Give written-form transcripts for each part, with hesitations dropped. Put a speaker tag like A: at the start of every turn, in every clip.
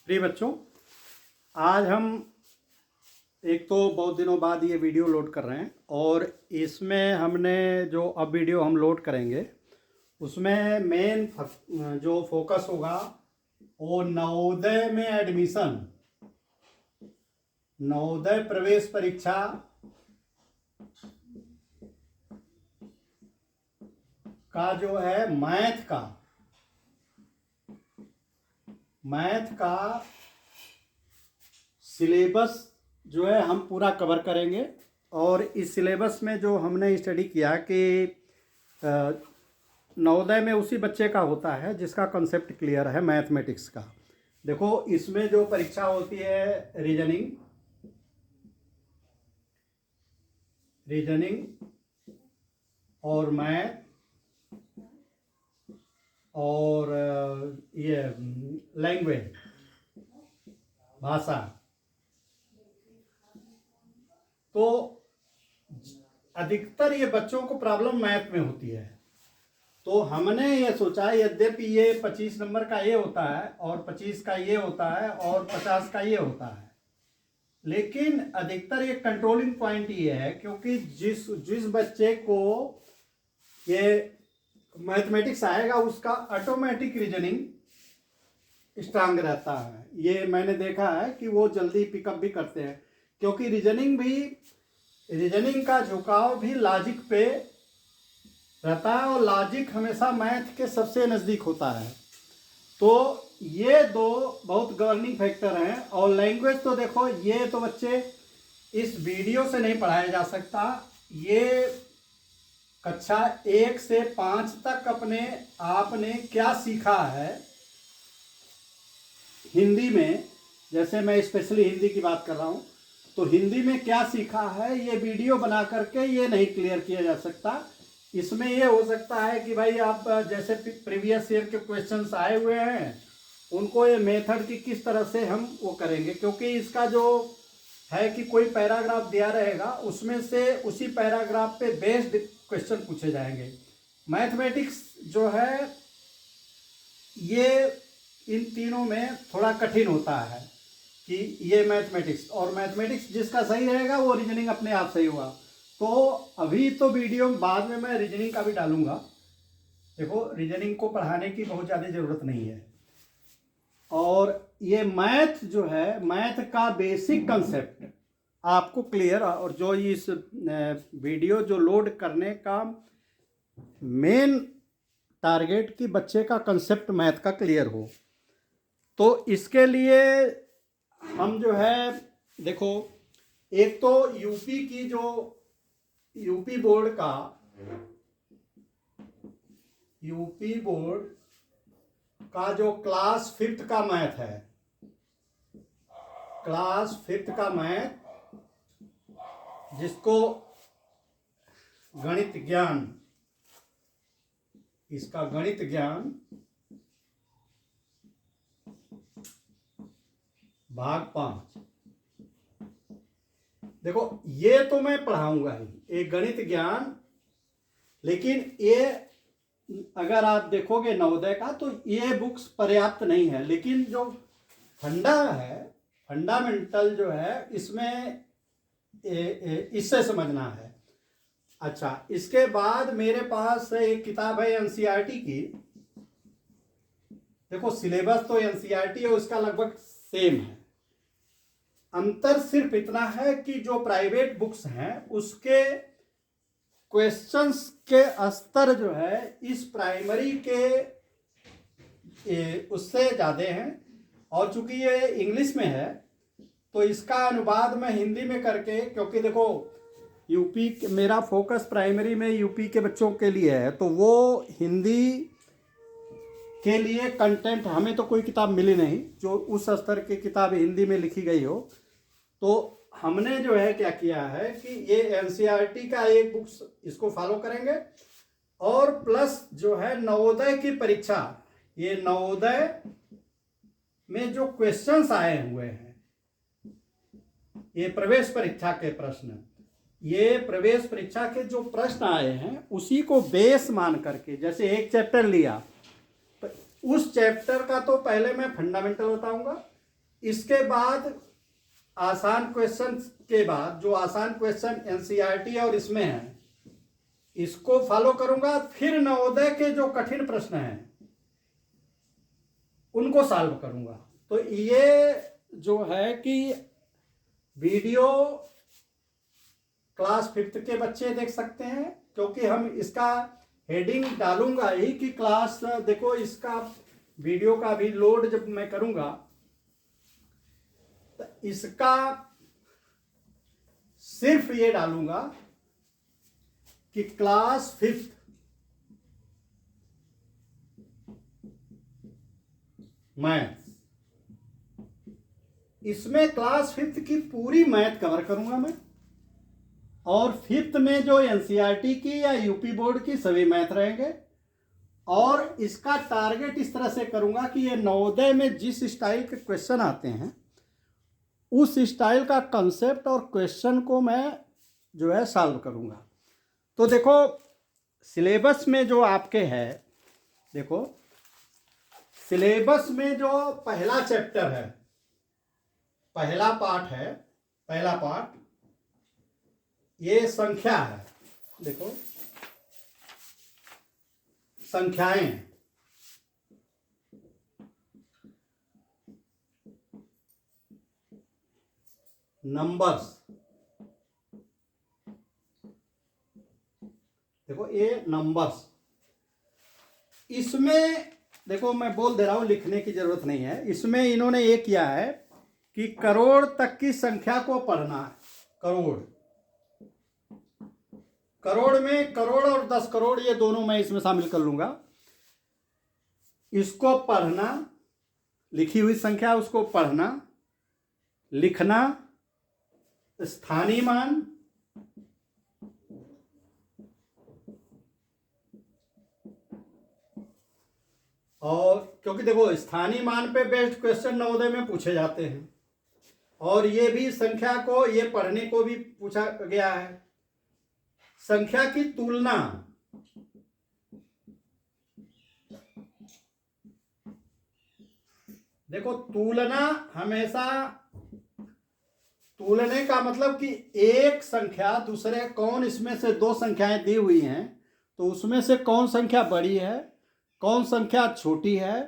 A: प्रिय बच्चों, आज हम एक तो बहुत दिनों बाद ये वीडियो लोड कर रहे हैं और इसमें हमने जो अब वीडियो हम लोड करेंगे उसमें मेन जो फोकस होगा वो नवोदय में एडमिशन, नवोदय प्रवेश परीक्षा का जो है मैथ का सिलेबस जो है हम पूरा कवर करेंगे। और इस सिलेबस में जो हमने स्टडी किया कि नवोदय में उसी बच्चे का होता है जिसका कंसेप्ट क्लियर है मैथमेटिक्स का। देखो, इसमें जो परीक्षा होती है रीजनिंग और मैथ और ये लैंग्वेज, भाषा। तो अधिकतर ये बच्चों को प्रॉब्लम मैथ में होती है। तो हमने ये सोचा, यद्यपि ये 25 नंबर का ये होता है और 25 का ये होता है और 50 का ये होता है, लेकिन अधिकतर ये कंट्रोलिंग पॉइंट ये है क्योंकि जिस बच्चे को ये मैथमेटिक्स आएगा उसका ऑटोमेटिक रीजनिंग स्ट्रांग रहता है। ये मैंने देखा है कि वो जल्दी पिकअप भी करते हैं क्योंकि रीजनिंग का झुकाव भी लॉजिक पे रहता है और लॉजिक हमेशा मैथ के सबसे नज़दीक होता है। तो ये दो बहुत गवर्निंग फैक्टर हैं। और लैंग्वेज तो देखो, ये तो बच्चे इस वीडियो से नहीं पढ़ाया जा सकता। ये कक्षा 1 से 5 तक आपने क्या सीखा है हिंदी में, जैसे मैं स्पेशली हिंदी की बात कर रहा हूँ, तो हिंदी में क्या सीखा है ये वीडियो बना करके ये नहीं क्लियर किया जा सकता। इसमें ये हो सकता है कि भाई आप जैसे प्रीवियस ईयर के क्वेश्चंस आए हुए हैं उनको ये मेथड की किस तरह से हम वो करेंगे, क्योंकि इसका जो है कि कोई पैराग्राफ दिया रहेगा उसमें से उसी पैराग्राफ पे बेस्ड क्वेश्चन पूछे जाएंगे। मैथमेटिक्स जो है ये इन तीनों में थोड़ा कठिन होता है कि ये मैथमेटिक्स, और मैथमेटिक्स जिसका सही रहेगा वो रीजनिंग अपने आप सही हुआ। तो अभी तो वीडियो बाद में मैं रीजनिंग का भी डालूंगा। देखो, रीजनिंग को पढ़ाने की बहुत ज़्यादा ज़रूरत नहीं है। और ये मैथ जो है, मैथ का बेसिक कंसेप्ट आपको क्लियर, और जो इस वीडियो जो लोड करने का मेन टारगेट कि बच्चे का कंसेप्ट मैथ का क्लियर हो, तो इसके लिए हम जो है देखो, एक तो यूपी बोर्ड का जो क्लास 5th का मैथ है, क्लास 5th का मैथ जिसको गणित ज्ञान, इसका गणित ज्ञान भाग 5, देखो ये तो मैं पढ़ाऊंगा ही, एक गणित ज्ञान। लेकिन ये अगर आप देखोगे नवोदय का तो ये बुक्स पर्याप्त नहीं है, लेकिन जो फंडामेंटल जो है इसमें इससे समझना है। अच्छा, इसके बाद मेरे पास एक किताब है एनसीईआरटी की। देखो, सिलेबस तो एनसीईआरटी है, उसका लगभग सेम है। अंतर सिर्फ इतना है कि जो प्राइवेट बुक्स हैं उसके क्वेश्चंस के स्तर जो है इस प्राइमरी के उससे ज़्यादा हैं। और चूंकि ये इंग्लिश में है तो इसका अनुवाद मैं हिंदी में करके, क्योंकि देखो यूपी, मेरा फोकस प्राइमरी में यूपी के बच्चों के लिए है, तो वो हिंदी के लिए कंटेंट हमें तो कोई किताब मिली नहीं जो उस स्तर की किताब हिंदी में लिखी गई हो। तो हमने जो है क्या किया है कि ये एनसीईआरटी का एक बुक्स इसको फॉलो करेंगे, और प्लस जो है नवोदय की परीक्षा, ये नवोदय में जो क्वेश्चंस आए हुए हैं, ये प्रवेश परीक्षा के प्रश्न, ये प्रवेश परीक्षा के जो प्रश्न आए हैं उसी को बेस मान करके, जैसे एक चैप्टर लिया तो उस चैप्टर का तो पहले मैं फंडामेंटल बताऊंगा, इसके बाद आसान क्वेश्चन के बाद जो आसान क्वेश्चन एनसीईआरटी और इसमें है इसको फॉलो करूंगा, फिर नवोदय के जो कठिन प्रश्न हैं उनको सॉल्व करूंगा। तो ये जो है कि वीडियो क्लास 5th के बच्चे देख सकते हैं, क्योंकि हम इसका हेडिंग डालूंगा ही कि क्लास, देखो इसका वीडियो का भी लोड जब मैं करूंगा तो इसका सिर्फ ये डालूंगा कि क्लास 5th मैथ, इसमें क्लास 5th की पूरी मैथ कवर करूंगा मैं, और 5th में जो एनसीईआरटी की या यूपी बोर्ड की सभी मैथ रहेंगे। और इसका टारगेट इस तरह से करूंगा कि ये नवोदय में जिस स्टाइल के क्वेश्चन आते हैं उस स्टाइल का कंसेप्ट और क्वेश्चन को मैं जो है सॉल्व करूंगा। तो देखो सिलेबस में जो आपके है, देखो सिलेबस में जो पहला चैप्टर है, पहला पार्ट है, पहला पार्ट ये संख्या है। देखो संख्याएं, नंबर्स, देखो ये नंबर्स। इसमें देखो मैं बोल दे रहा हूं, लिखने की जरूरत नहीं है। इसमें इन्होंने ये किया है कि करोड़ तक की संख्या को पढ़ना है। करोड़, करोड़ में करोड़ और 10 करोड़ ये दोनों मैं इसमें शामिल कर लूंगा। इसको पढ़ना, लिखी हुई संख्या उसको पढ़ना, लिखना, स्थानीय मान, और क्योंकि देखो स्थानीय मान पे बेस्ड क्वेश्चन नवोदय में पूछे जाते हैं, और ये भी संख्या को ये पढ़ने को भी पूछा गया है। संख्या की तुलना, देखो तुलना हमेशा, तुलने का मतलब कि एक संख्या दूसरे, कौन इसमें से दो संख्याएं दी हुई हैं तो उसमें से कौन संख्या बड़ी है, कौन संख्या छोटी है,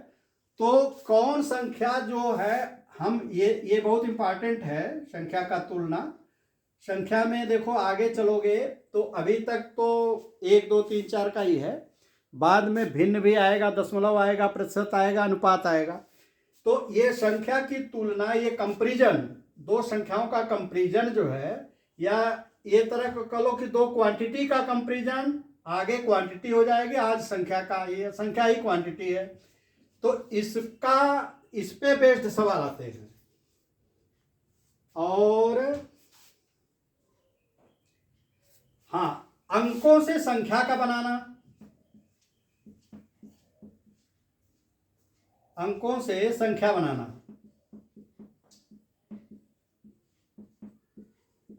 A: तो कौन संख्या जो है हम ये बहुत इंपॉर्टेंट है संख्या का तुलना। संख्या में देखो आगे चलोगे तो अभी तक तो 1 2 3 4 का ही है, बाद में भिन्न भी आएगा, दशमलव आएगा, प्रतिशत आएगा, अनुपात आएगा। तो ये संख्या की तुलना, ये कंपैरिजन, दो संख्याओं का कंपैरिजन जो है, या ये तरह को कह लो कि दो क्वांटिटी का कंपैरिजन, आगे क्वांटिटी हो जाएगी, आज संख्या का, ये संख्या ही क्वांटिटी है। तो इसका, इस पे बेस्ड सवाल आते हैं। और हाँ, अंकों से संख्या का बनाना, अंकों से संख्या बनाना।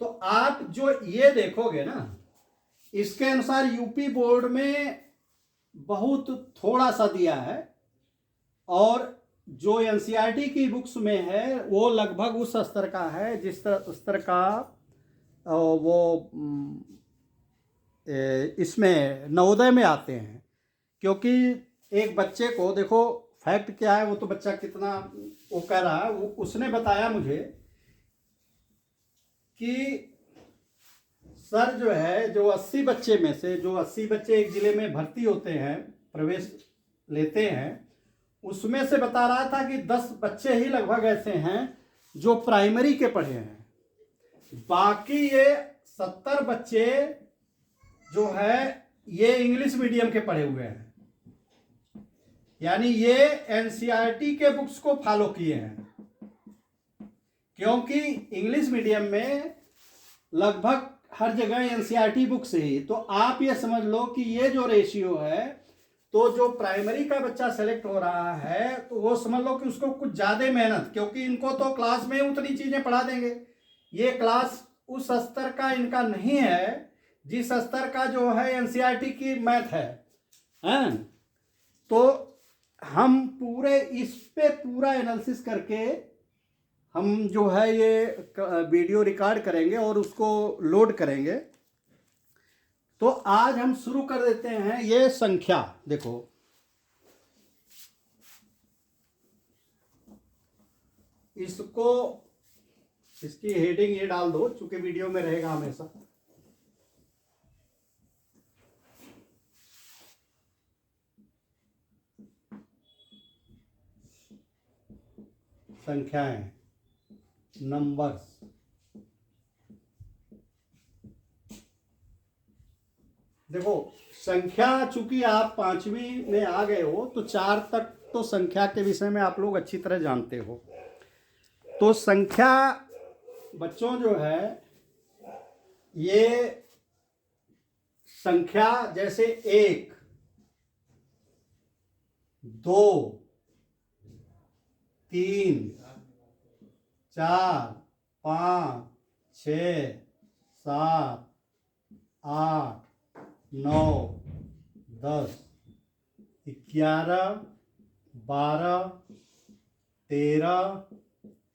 A: तो आप जो ये देखोगे ना, इसके अनुसार यूपी बोर्ड में बहुत थोड़ा सा दिया है, और जो एनसीईआरटी की बुक्स में है वो लगभग उस स्तर का है जिस स्तर का वो इसमें नवोदय में आते हैं। क्योंकि एक बच्चे को, देखो फैक्ट क्या है वो तो बच्चा कितना वो कह रहा है, उसने बताया मुझे कि सर जो है, जो 80 बच्चे में से, जो 80 बच्चे एक जिले में भर्ती होते हैं, प्रवेश लेते हैं, उसमें से बता रहा था कि 10 बच्चे ही लगभग ऐसे हैं जो प्राइमरी के पढ़े हैं। बाकी ये 70 बच्चे जो है ये इंग्लिश मीडियम के पढ़े हुए हैं, यानी ये एनसीईआरटी के बुक्स को फॉलो किए हैं। क्योंकि इंग्लिश मीडियम में लगभग हर जगह एनसीईआरटी बुक्स ही, तो आप ये समझ लो कि ये जो रेशियो है, तो जो प्राइमरी का बच्चा सेलेक्ट हो रहा है तो वो समझ लो कि उसको कुछ ज़्यादा मेहनत, क्योंकि इनको तो क्लास में उतनी चीज़ें पढ़ा देंगे, ये क्लास उस स्तर का इनका नहीं है जिस स्तर का जो है एनसीईआरटी की मैथ है, हैं? तो हम पूरे इस पे पूरा एनालिसिस करके हम जो है ये वीडियो रिकॉर्ड करेंगे और उसको लोड करेंगे। तो आज हम शुरू कर देते हैं ये संख्या। देखो, इसको इसकी हेडिंग ये डाल दो, चूंकि वीडियो में रहेगा हमेशा। संख्याएं, नंबर्स। देखो, संख्या, चूंकि आप 5वीं में आ गए हो तो 4 तक तो संख्या के विषय में आप लोग अच्छी तरह जानते हो। तो संख्या बच्चों जो है, ये संख्या जैसे 1, 2, 3, 4, 5, 6, 7, 8, 9, 10, 11, 12, 13,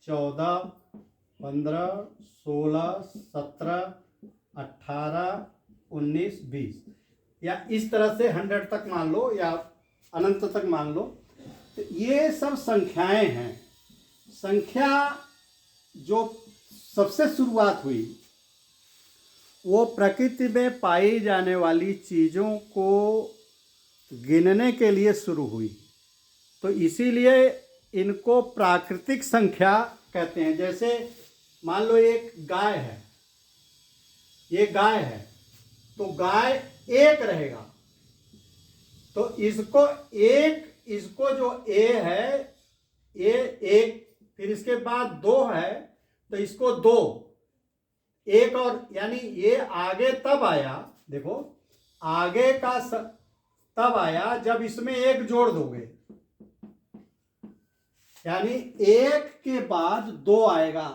A: 14, 15, 16, 17, 18, 19, 20, या इस तरह से 100 तक मान लो या अनंत तक मान लो। तो ये सब संख्याएं हैं। संख्या जो सबसे शुरुआत हुई वो प्रकृति में पाई जाने वाली चीज़ों को गिनने के लिए शुरू हुई। तो इसीलिए इनको प्राकृतिक संख्या कहते हैं। जैसे मान लो एक गाय है, ये गाय है, तो गाय 1 रहेगा। तो इसको जो ए है, ये 1, फिर इसके बाद 2 है तो इसको 2, 1 और, यानी ये आगे तब आया। देखो, आगे का तब आया जब इसमें 1 जोड़ दोगे, यानी 1 के बाद 2 आएगा।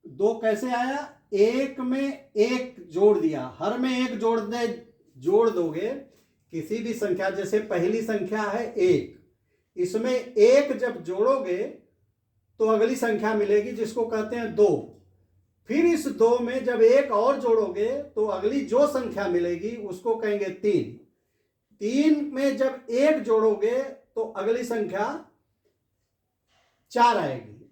A: 2 कैसे आया? 1 में 1 जोड़ दिया, हर में 1 जोड़ दोगे किसी भी संख्या। जैसे पहली संख्या है 1, इसमें 1 जब जोड़ोगे तो अगली संख्या मिलेगी जिसको कहते हैं 2। फिर इस 2 में जब 1 और जोड़ोगे तो अगली जो संख्या मिलेगी उसको कहेंगे 3। 3 में जब 1 जोड़ोगे तो अगली संख्या 4 आएगी।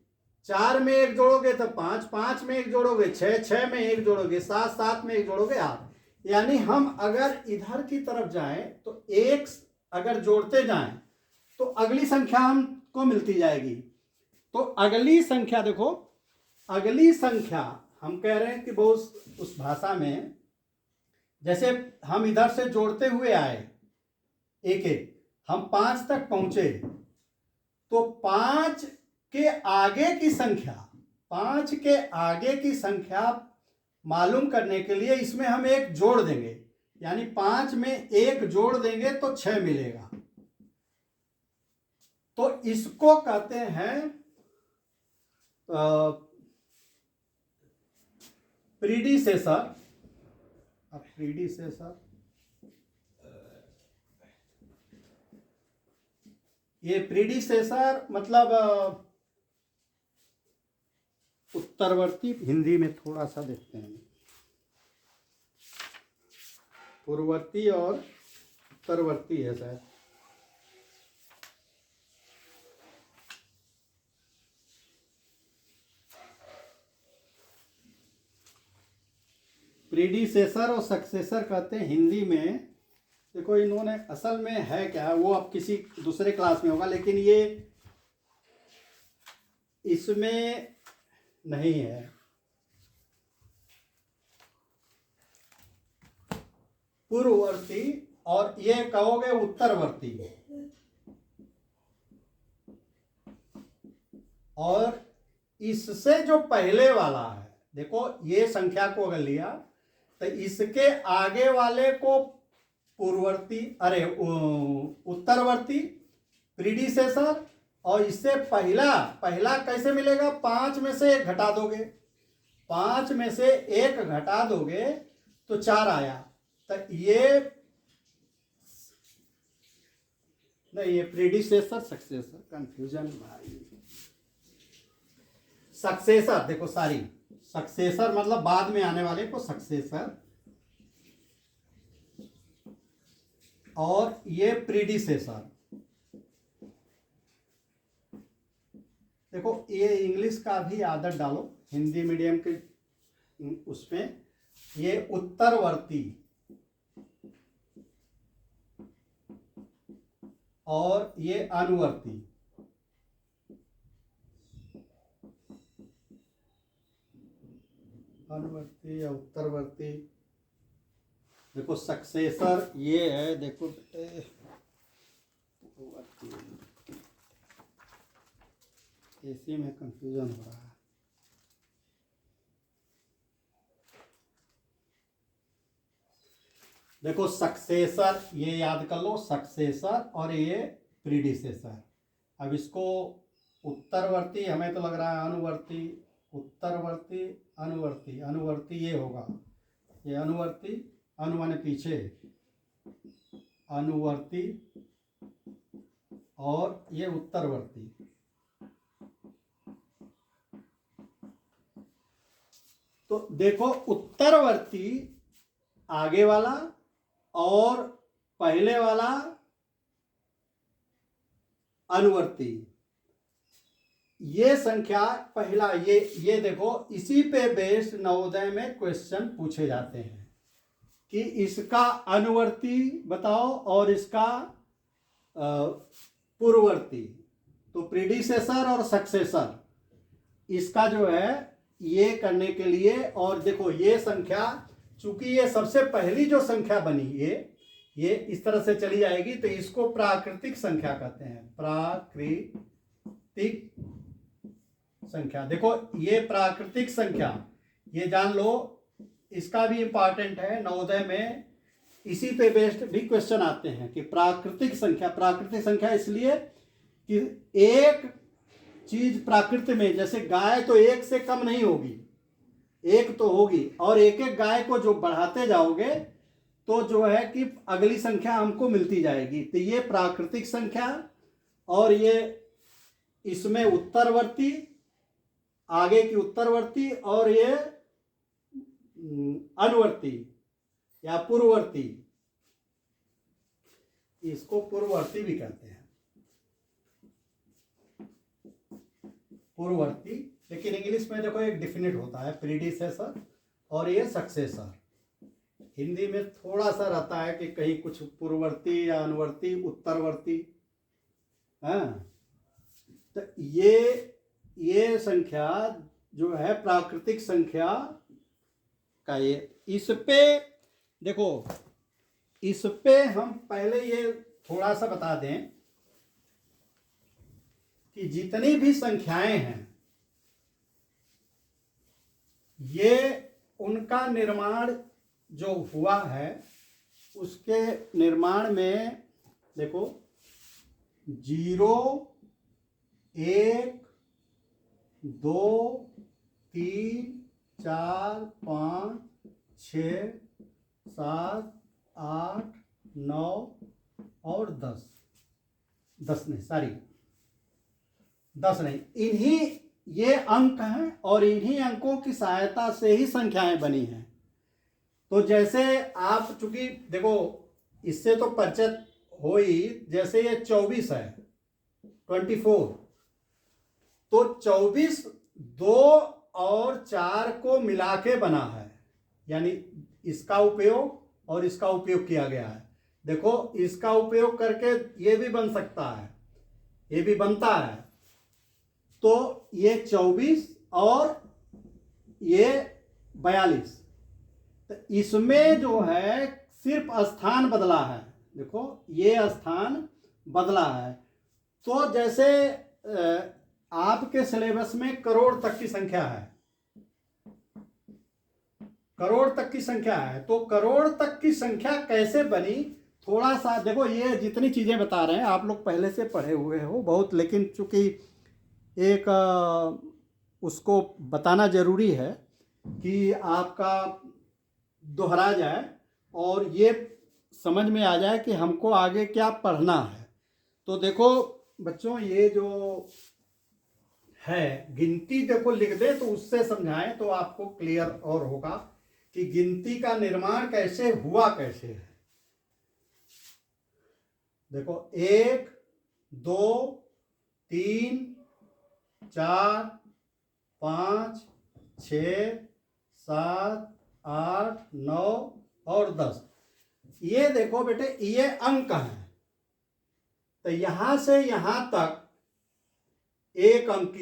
A: 4 में 1 जोड़ोगे तो 5, 5 में 1 जोड़ोगे 6, 6 में 1 जोड़ोगे 7, 7 में 1 जोड़ोगे 8। यानी हम अगर इधर की तरफ जाएं तो 1 अगर जोड़ते जाएं तो अगली संख्या हमको मिलती जाएगी। तो अगली संख्या, देखो, अगली संख्या हम कह रहे हैं कि बहुत उस भाषा में, जैसे हम इधर से जोड़ते हुए आए 1 1, हम 5 तक पहुंचे, तो 5 के आगे की संख्या मालूम करने के लिए इसमें हम 1 जोड़ देंगे। यानी 5 में 1 जोड़ देंगे तो 6 मिलेगा। तो इसको कहते हैं प्रीडिसेसर। ये प्रीडिसेसर मतलब उत्तरवर्ती। हिंदी में थोड़ा सा देखते हैं, पूर्ववर्ती और उत्तरवर्ती है शायद। प्रीडिसेसर और सक्सेसर कहते हैं हिंदी में। देखो, इन्होंने असल में है क्या, वो अब किसी दूसरे क्लास में होगा, लेकिन ये इसमें नहीं है। पूर्ववर्ती और ये कहोगे उत्तरवर्ती, और इससे जो पहले वाला है, देखो ये संख्या को अगर लिया तो इसके आगे वाले को पूर्ववर्ती, उत्तरवर्ती, प्रीडिसेसर, और इससे पहला कैसे मिलेगा? 5 में से 1 घटा दोगे, 5 में से 1 घटा दोगे तो 4 आया। तो ये नहीं, ये प्रीडिसेसर सक्सेसर, कंफ्यूजन भाई। सक्सेसर, देखो सारी सक्सेसर मतलब बाद में आने वाले को सक्सेसर, और ये प्रीडिसेसर। देखो ये इंग्लिश का भी आदत डालो, हिंदी मीडियम के उसमें, ये उत्तरवर्ती और ये अनुवर्ती। अनुवर्ती या उत्तरवर्ती। देखो सक्सेसर ये है, देखो इसी में कंफ्यूजन हो रहा है। देखो सक्सेसर ये याद कर लो, सक्सेसर और ये प्रीडिसेसर। अब इसको उत्तरवर्ती हमें तो लग रहा है अनुवर्ती, उत्तरवर्ती अनुवर्ती, अनुवर्ती ये होगा, ये अनुवर्ती, अनु माने पीछे, अनुवर्ती और ये उत्तरवर्ती। तो देखो उत्तरवर्ती आगे वाला और पहले वाला अनुवर्ती, ये संख्या पहला, ये देखो इसी पे बेस्ड नवोदय में क्वेश्चन पूछे जाते हैं कि इसका अनुवर्ती बताओ और इसका पूर्ववर्ती। तो प्रीडिसेसर और सक्सेसर, इसका जो है ये करने के लिए, और देखो ये संख्या चूंकि ये सबसे पहली जो संख्या बनी ये इस तरह से चली जाएगी, तो इसको प्राकृतिक संख्या कहते हैं, प्राकृतिक संख्या। देखो ये प्राकृतिक संख्या, ये जान लो, इसका भी इंपॉर्टेंट है, नवोदय में इसी पे बेस्ड भी क्वेश्चन आते हैं कि प्राकृतिक संख्या। प्राकृतिक संख्या इसलिए कि एक चीज प्राकृति में, जैसे गाय तो एक से कम नहीं होगी, एक तो होगी, और एक एक गाय को जो बढ़ाते जाओगे तो जो है कि अगली संख्या हमको मिलती जाएगी। तो ये प्राकृतिक संख्या, और ये इसमें उत्तरवर्ती, आगे की उत्तरवर्ती, और ये अनुवर्ती या पूर्ववर्ती, इसको पूर्ववर्ती भी कहते हैं, पूर्ववर्ती। लेकिन इंग्लिश में देखो एक डिफिनिट होता है, प्रीडिसेसर और ये सक्सेसर। हिंदी में थोड़ा सा रहता है कि कहीं कुछ पूर्ववर्ती या अनुवर्ती, उत्तरवर्ती, हाँ। तो ये संख्या जो है प्राकृतिक संख्या का, ये इस पे देखो, इस पे हम पहले ये थोड़ा सा बता दें कि जितनी भी संख्याएं हैं ये उनका निर्माण जो हुआ है, उसके निर्माण में देखो 0, 1, 2, 3, 4, 5, 6, 7, 8, 9 और 10 नहीं, सॉरी 10 नहीं, इन्हीं ये अंक हैं और इन्हीं अंकों की सहायता से ही संख्याएं बनी हैं। तो जैसे आप चूंकि देखो इससे तो परिचित हो ही, जैसे ये 24 है, 24, तो 24 2 और 4 को मिला के बना है, यानी इसका उपयोग और इसका उपयोग किया गया है। देखो इसका उपयोग करके ये भी बन सकता है, ये भी बनता है। तो ये 24 और ये 42, तो इसमें जो है सिर्फ स्थान बदला है, देखो ये स्थान बदला है। तो जैसे आपके सिलेबस में करोड़ तक की संख्या है, करोड़ तक की संख्या है, तो करोड़ तक की संख्या कैसे बनी, थोड़ा सा देखो, ये जितनी चीजें बता रहे हैं आप लोग पहले से पढ़े हुए हो बहुत, लेकिन चूंकि एक उसको बताना जरूरी है कि आपका दोहरा जाए और ये समझ में आ जाए कि हमको आगे क्या पढ़ना है। तो देखो बच्चों, ये जो है, गिनती देखो लिख दे तो उससे समझाएं तो आपको क्लियर और होगा कि गिनती का निर्माण कैसे हुआ कैसे है। देखो 1 2 3 4 5 6 7 8 9 और 10। ये देखो बेटे ये अंक हैं, तो यहां से यहां तक एक अंक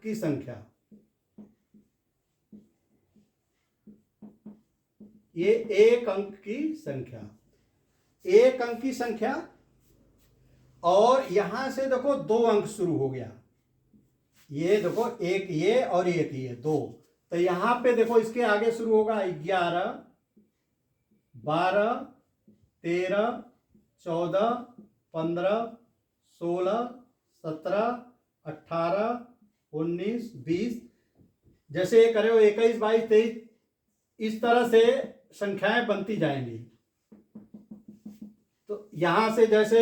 A: की संख्या, ये एक अंक की संख्या, एक अंक की संख्या। और यहां से देखो 2 अंक शुरू हो गया, ये देखो एक ये और एक ये 2, तो यहां पे देखो इसके आगे शुरू होगा 11 12 13 14 15 16 17 18 19 20, जैसे ये करे हो 21 22 23, इस तरह से संख्याएं बनती जाएंगी। तो यहां से जैसे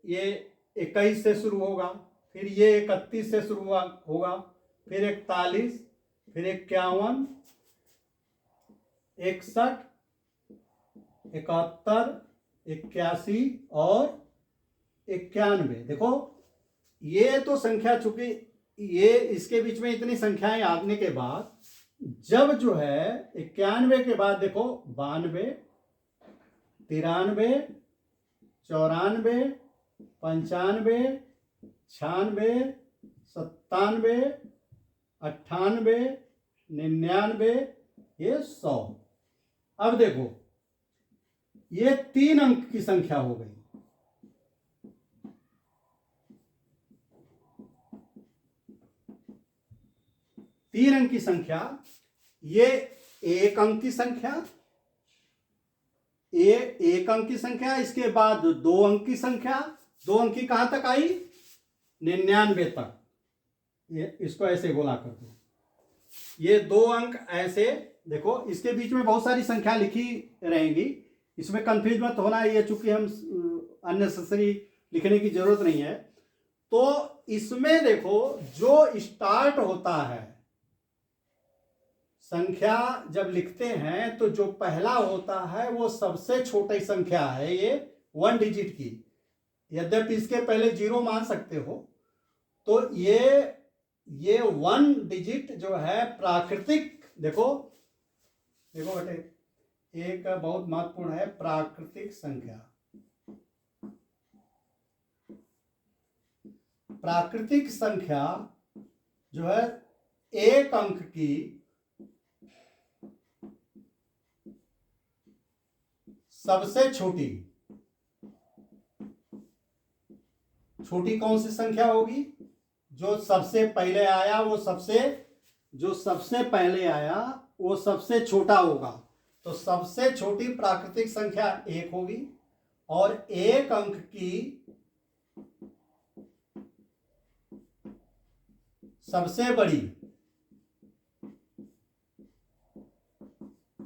A: ये 21 से शुरू होगा, फिर ये 31 से शुरू होगा, फिर 41, फिर 51, 61, 71, 81 और 91। देखो ये तो संख्या, चूंकि ये इसके बीच में इतनी संख्याएं आने के बाद, जब जो है 91 के बाद देखो 92 93 94 95 96 97 98 99 ये 100। अब देखो ये 3 अंक की संख्या हो गई। तीन अंक की संख्या, ये एक अंक की संख्या, ये एक अंक की संख्या, इसके बाद 2 अंक की संख्या, 2 अंक की कहां तक आई 99 तक। ये इसको ऐसे गोला कर दो, ये 2 अंक ऐसे देखो, इसके बीच में बहुत सारी संख्या लिखी रहेंगी, इसमें कंफ्यूज मत होना, ये चूंकि हम अननेसेसरी लिखने की जरूरत नहीं है। तो इसमें देखो जो स्टार्ट होता है संख्या जब लिखते हैं, तो जो पहला होता है वो सबसे छोटी संख्या है, ये 1 डिजिट की, यद्यपि इसके पहले 0 मान सकते हो। तो ये 1 डिजिट जो है प्राकृतिक, देखो देखो बेटे एक बहुत महत्वपूर्ण है प्राकृतिक संख्या। प्राकृतिक संख्या जो है एक अंक की सबसे छोटी कौन सी संख्या होगी? जो सबसे पहले आया वो सबसे छोटा होगा। तो सबसे छोटी प्राकृतिक संख्या 1 होगी, और एक अंक की सबसे बड़ी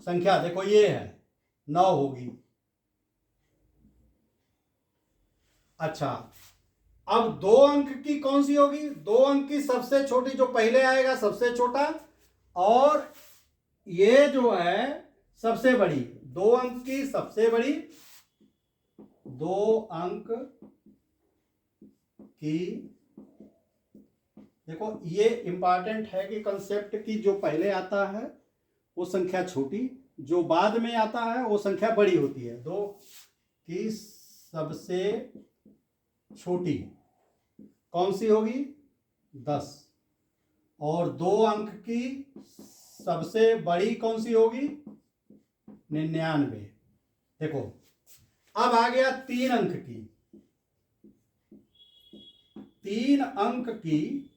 A: संख्या देखो ये है 9 होगी। अच्छा, अब 2 अंक की कौन सी होगी? 2 अंक की सबसे छोटी, जो पहले आएगा सबसे छोटा, और ये जो है सबसे बड़ी, 2 अंक की सबसे बड़ी, 2 अंक की, देखो ये इंपॉर्टेंट है कि कंसेप्ट की जो पहले आता है वो संख्या छोटी, जो बाद में आता है वो संख्या बड़ी होती है। 2 की सबसे छोटी कौन सी होगी? 10। और 2 अंक की सबसे बड़ी कौन सी होगी? 99। देखो अब आ गया 3 अंक की, 3 अंक की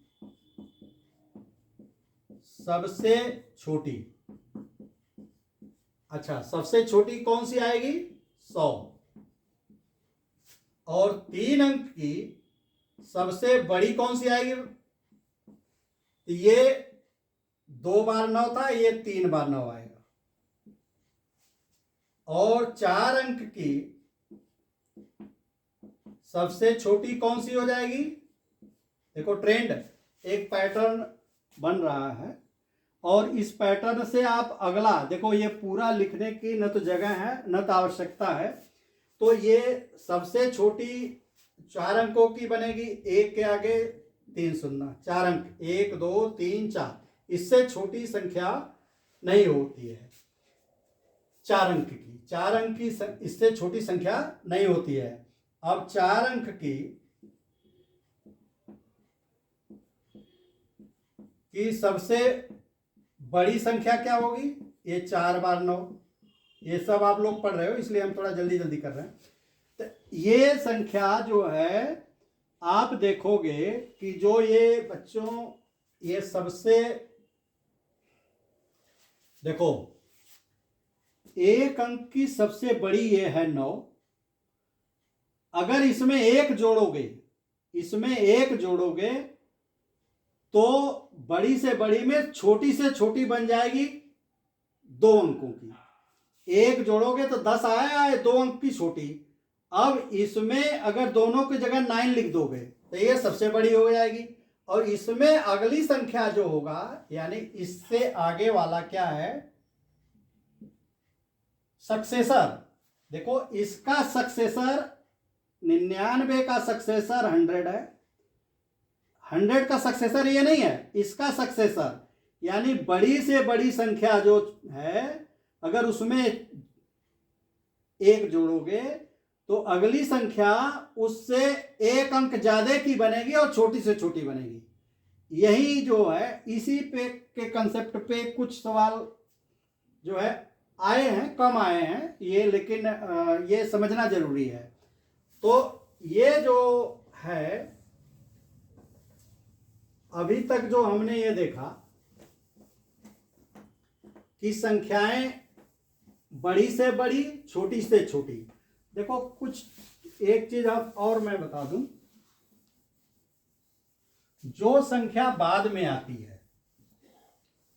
A: सबसे छोटी। अच्छा, सबसे छोटी कौन सी आएगी? 100। और 3 अंक की सबसे बड़ी कौन सी आएगी? ये 2 बार 9 था, ये 3 बार 9 आएगा। और 4 अंक की सबसे छोटी कौन सी हो जाएगी? देखो ट्रेंड, एक पैटर्न बन रहा है और इस पैटर्न से आप अगला देखो, ये पूरा लिखने की न तो जगह है न तो आवश्यकता है। तो ये सबसे छोटी 4 अंकों की बनेगी, एक के आगे 3 शून्य, 4 अंक, 1 2 3 4, इससे छोटी संख्या नहीं होती है। 4 अंक की, 4 अंक की इससे छोटी संख्या नहीं होती है। अब 4 अंक की सबसे बड़ी संख्या क्या होगी? ये 4 बार 9, ये सब आप लोग पढ़ रहे हो इसलिए हम थोड़ा जल्दी जल्दी कर रहे हैं। तो ये संख्या जो है आप देखोगे कि जो ये बच्चों ये सबसे देखो, एक अंक की सबसे बड़ी ये है 9। अगर इसमें एक जोड़ोगे तो बड़ी से बड़ी में छोटी से छोटी बन जाएगी 2 अंकों की। एक जोड़ोगे तो 10 आया, 2 अंक की छोटी। अब इसमें अगर दोनों की जगह 9 लिख दोगे तो ये सबसे बड़ी हो जाएगी। और इसमें अगली संख्या जो होगा यानी इससे आगे वाला क्या है? सक्सेसर। देखो इसका सक्सेसर 99 का सक्सेसर 100 है, 100 का सक्सेसर ये नहीं है, इसका सक्सेसर यानी बड़ी से बड़ी संख्या जो है अगर उसमें एक जोड़ोगे तो अगली संख्या उससे 1 अंक ज्यादा की बनेगी और छोटी से छोटी बनेगी। यही जो है इसी पे के कंसेप्ट पे कुछ सवाल जो है आए हैं, कम आए हैं ये, लेकिन ये समझना जरूरी है। तो ये जो है अभी तक जो हमने ये देखा कि संख्याएं बड़ी से बड़ी छोटी से छोटी। देखो कुछ एक चीज आप और मैं बता दूं, जो संख्या बाद में आती है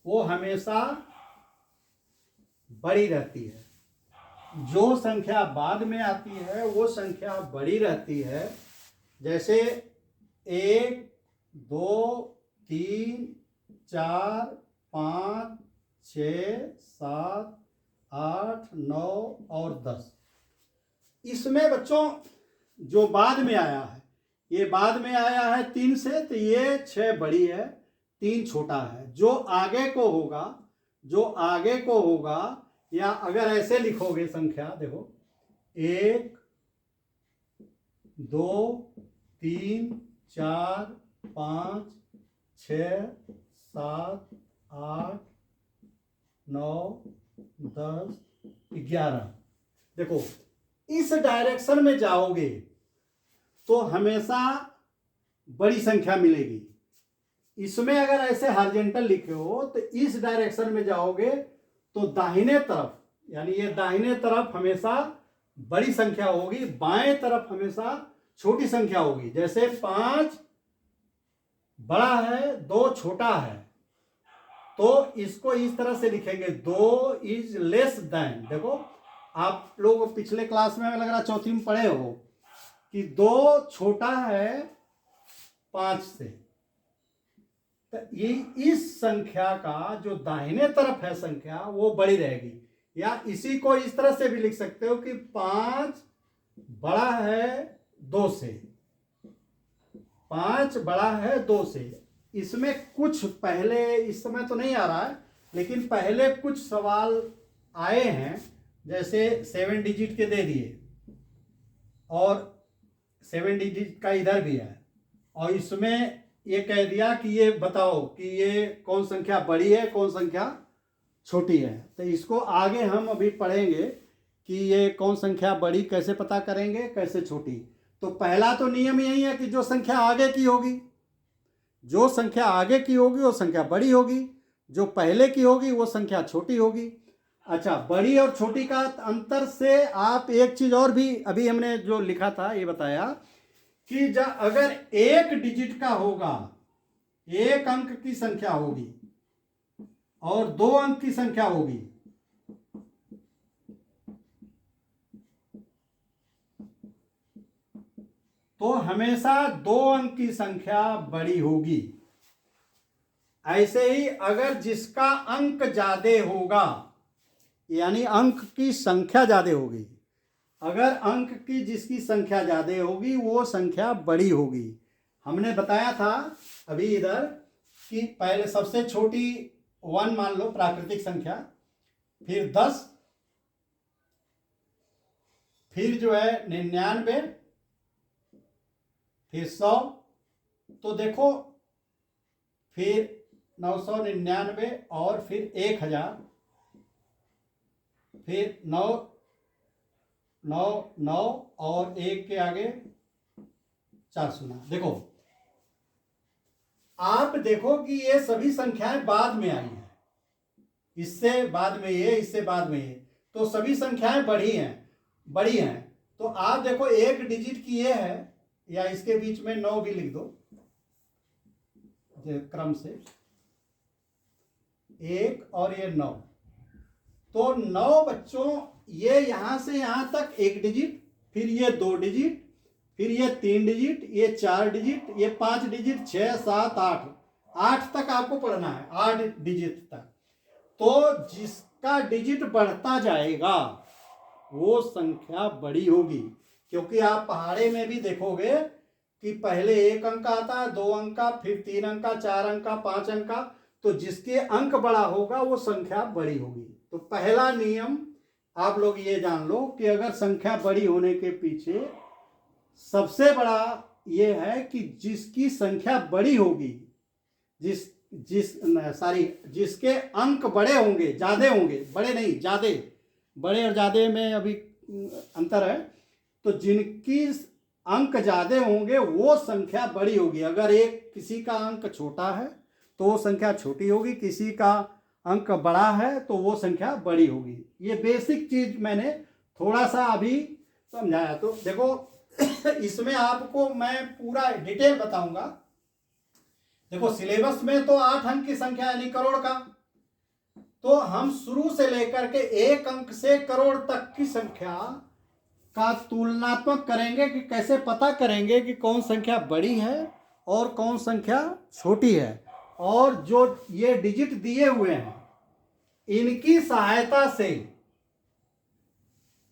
A: वो हमेशा बड़ी रहती है। जो संख्या बाद में आती है वो संख्या बड़ी रहती है। जैसे 1 2 3 4 5 6 7 8 9 और 10। इसमें बच्चों जो बाद में आया है, ये बाद में आया है 3 से, तो ये 6 बड़ी है, 3 छोटा है। जो आगे को होगा या अगर ऐसे लिखोगे संख्या, देखो 1 2 3 4 5 6 7 8 9 10 11। देखो इस डायरेक्शन में जाओगे तो हमेशा बड़ी संख्या मिलेगी। इसमें अगर ऐसे हॉरिजॉन्टल लिखे हो तो इस डायरेक्शन में जाओगे तो दाहिने तरफ यानी ये दाहिने तरफ हमेशा बड़ी संख्या होगी, बाएं तरफ हमेशा छोटी संख्या होगी। जैसे 5 बड़ा है 2 छोटा है तो इसको इस तरह से लिखेंगे 2 इज लेस देन। देखो आप लोग पिछले क्लास में लग रहा चौथी में पढ़े हो कि 2 छोटा है 5 से। तो ये इस संख्या का जो दाहिने तरफ है संख्या वो बड़ी रहेगी। या इसी को इस तरह से भी लिख सकते हो कि 5 बड़ा है 2 से, 5 बड़ा है 2 से। इसमें कुछ पहले, इस समय तो नहीं आ रहा है लेकिन पहले कुछ सवाल आए हैं, जैसे 7 डिजिट के दे दिए और 7 डिजिट का इधर भी है और इसमें ये कह दिया कि ये बताओ कि ये कौन संख्या बड़ी है कौन संख्या छोटी है। तो इसको आगे हम अभी पढ़ेंगे कि ये कौन संख्या बड़ी कैसे पता करेंगे, कैसे छोटी। तो पहला तो नियम यही है कि जो संख्या आगे की होगी वो संख्या बड़ी होगी, जो पहले की होगी वो संख्या छोटी होगी। अच्छा, बड़ी और छोटी का अंतर से आप एक चीज और भी अभी हमने जो लिखा था ये बताया कि अगर 1 डिजिट का होगा, 1 अंक की संख्या होगी और 2 अंक की संख्या होगी, तो हमेशा 2 अंक की संख्या बड़ी होगी। ऐसे ही अगर जिसका अंक ज्यादा होगा, यानी अंक की संख्या ज्यादा होगी, अगर अंक की जिसकी संख्या ज्यादा होगी वो संख्या बड़ी होगी। हमने बताया था अभी इधर कि पहले सबसे छोटी 1 मान लो प्राकृतिक संख्या, फिर 10, फिर जो है 99, फिर 100, तो देखो फिर 999 और फिर 1000, फिर 9 9 9 और 1 के आगे 4 शून्य। देखो आप देखो कि ये सभी संख्याएं बाद में आई हैं, इससे बाद में ये, इससे बाद में ये, तो सभी संख्याएं बड़ी हैं। तो आप देखो एक डिजिट की ये है, या इसके बीच में 9 भी लिख दो क्रम से, 1 और ये 9, तो 9 बच्चों ये यहां से यहां तक 1 डिजिट, फिर ये 2 डिजिट, फिर ये 3 डिजिट, ये 4 डिजिट, ये 5 डिजिट, 6 7 8 तक आपको पढ़ना है, 8 डिजिट तक। तो जिसका डिजिट बढ़ता जाएगा वो संख्या बड़ी होगी, क्योंकि आप पहाड़े में भी देखोगे कि पहले 1 अंक आता है, 2 अंक, फिर 3 अंक, 4 अंक, 5 अंक, तो जिसके अंक बड़ा होगा वो संख्या बड़ी होगी। तो पहला नियम आप लोग ये जान लो कि अगर संख्या बड़ी होने के पीछे सबसे बड़ा ये है कि जिसकी संख्या बड़ी होगी, जिसके अंक बड़े होंगे, ज्यादा होंगे, बड़े नहीं ज्यादा, बड़े और ज्यादा में अभी अंतर है, तो जिनकी अंक ज्यादा होंगे वो संख्या बड़ी होगी। अगर किसी का अंक छोटा है तो वो संख्या छोटी होगी, किसी का अंक बड़ा है तो वो संख्या बड़ी होगी। ये बेसिक चीज मैंने थोड़ा सा अभी समझाया। तो देखो इसमें आपको मैं पूरा डिटेल बताऊंगा। देखो सिलेबस में तो 8 अंक की संख्या यानी करोड़ का, तो हम शुरू से लेकर के 1 अंक से करोड़ तक की संख्या का तुलनात्मक करेंगे कि कैसे पता करेंगे कि कौन संख्या बड़ी है और कौन संख्या छोटी है। और जो ये डिजिट दिए हुए हैं इनकी सहायता से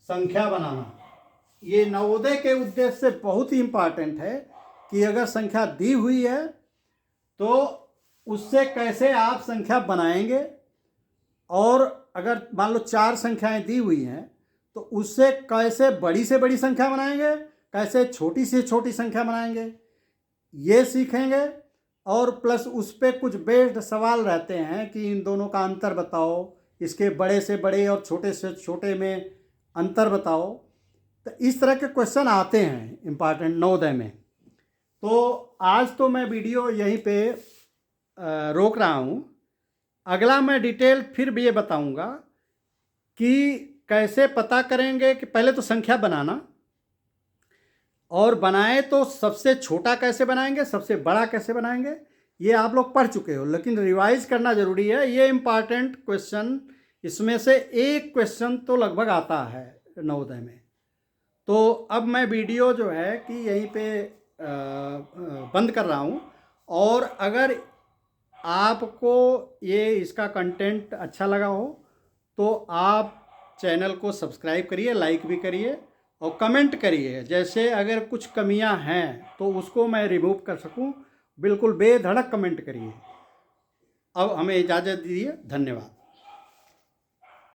A: संख्या बनाना, ये नवोदय के उद्देश्य से बहुत ही इंपॉर्टेंट है कि अगर संख्या दी हुई है तो उससे कैसे आप संख्या बनाएंगे, और अगर मान लो 4 संख्याएं दी हुई हैं तो उससे कैसे बड़ी से बड़ी संख्या बनाएंगे, कैसे छोटी से छोटी संख्या बनाएंगे, ये सीखेंगे। और प्लस उस पर कुछ बेस्ड सवाल रहते हैं कि इन दोनों का अंतर बताओ, इसके बड़े से बड़े और छोटे से छोटे में अंतर बताओ। तो इस तरह के क्वेश्चन आते हैं इम्पॉर्टेंट नवोदय में। तो आज तो मैं वीडियो यहीं पे रोक रहा हूँ। अगला मैं डिटेल फिर भी ये बताऊँगा कि कैसे पता करेंगे कि पहले तो संख्या बनाना, और बनाए तो सबसे छोटा कैसे बनाएंगे, सबसे बड़ा कैसे बनाएंगे, ये आप लोग पढ़ चुके हो, लेकिन रिवाइज करना ज़रूरी है। ये इम्पॉर्टेंट क्वेश्चन, इसमें से एक क्वेश्चन तो लगभग आता है नवोदय में। तो अब मैं वीडियो जो है कि यहीं पे बंद कर रहा हूँ। और अगर आपको ये इसका कंटेंट अच्छा लगा हो तो आप चैनल को सब्सक्राइब करिए, लाइक भी करिए और कमेंट करिए। जैसे अगर कुछ कमियां हैं तो उसको मैं रिमूव कर सकूं, बिल्कुल बेधड़क कमेंट करिए। अब हमें इजाज़त दीजिए, धन्यवाद।